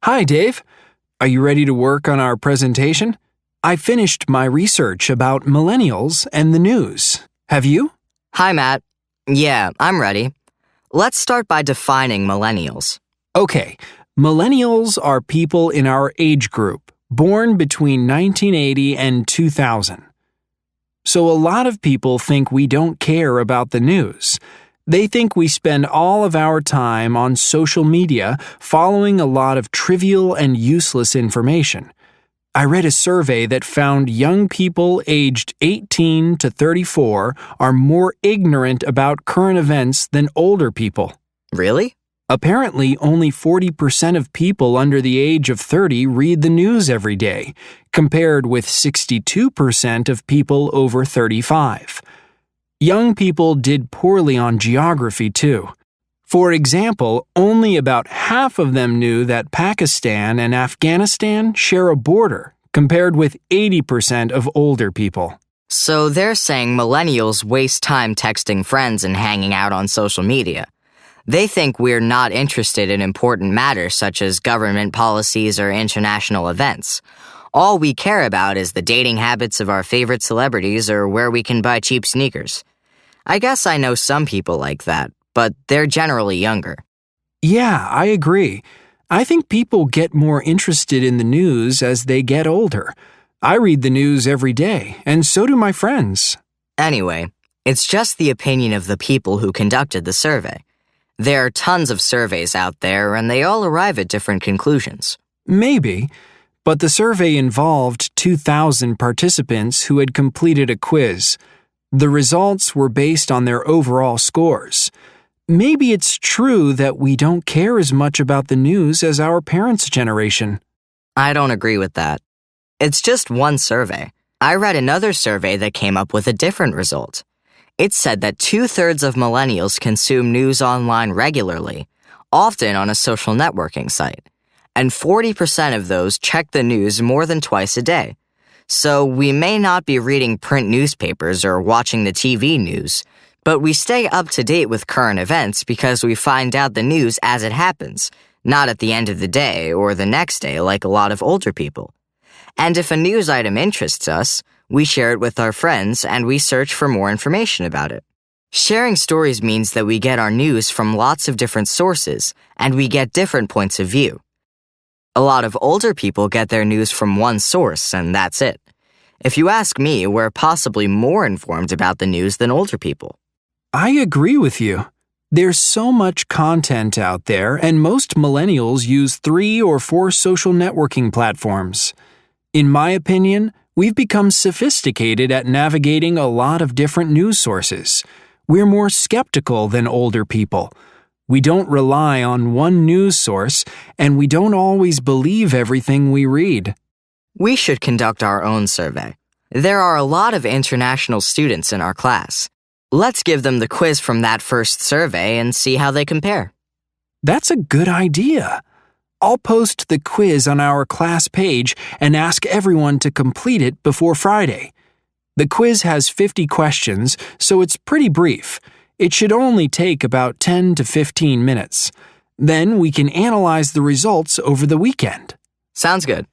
Hi, Dave. Are you ready to work on our presentation? I finished my research about millennials and the news. Have you? Hi, Matt. Yeah, I'm ready. Let's start by defining millennials. Okay, millennials are people in our age group, born between 1980 and 2000. So a lot of people think we don't care about the news. They think we spend all of our time on social media following a lot of trivial and useless information. I read a survey that found young people aged 18 to 34 are more ignorant about current events than older people. Really? Apparently, only 40% of people under the age of 30 read the news every day, compared with 62% of people over 35. Young people did poorly on geography, too. For example, only about half of them knew that Pakistan and Afghanistan share a border, compared with 80% of older people. So they're saying millennials waste time texting friends and hanging out on social media. They think we're not interested in important matters such as government policies or international events. All we care about is the dating habits of our favorite celebrities or where we can buy cheap sneakers. I guess I know some people like that, but they're generally younger. Yeah, I agree. I think people get more interested in the news as they get older. I read the news every day, and so do my friends. Anyway, it's just the opinion of the people who conducted the survey. There are tons of surveys out there, and they all arrive at different conclusions. Maybe, but the survey involved 2,000 participants who had completed a quiz. The results were based on their overall scores. Maybe it's true that we don't care as much about the news as our parents' generation. I don't agree with that. It's just one survey. I read another survey that came up with a different result. It said that 2/3 of millennials consume news online regularly, often on a social networking site, and 40% of those check the news more than twice a day. So we may not be reading print newspapers or watching the TV news, but we stay up to date with current events because we find out the news as it happens, not at the end of the day or the next day like a lot of older people. And if a news item interests us, we share it with our friends and we search for more information about it. Sharing stories means that we get our news from lots of different sources and we get different points of view. A lot of older people get their news from one source and that's it. If you ask me, we're possibly more informed about the news than older people. I agree with you. There's so much content out there, and most millennials use 3 or 4 social networking platforms. In my opinion, we've become sophisticated at navigating a lot of different news sources. We're more skeptical than older people. We don't rely on one news source, and we don't always believe everything we read. We should conduct our own survey. There are a lot of international students in our class. Let's give them the quiz from that first survey and see how they compare. That's a good idea. I'll post the quiz on our class page and ask everyone to complete it before Friday. The quiz has 50 questions, so it's pretty brief. It should only take about 10 to 15 minutes. Then we can analyze the results over the weekend. Sounds good.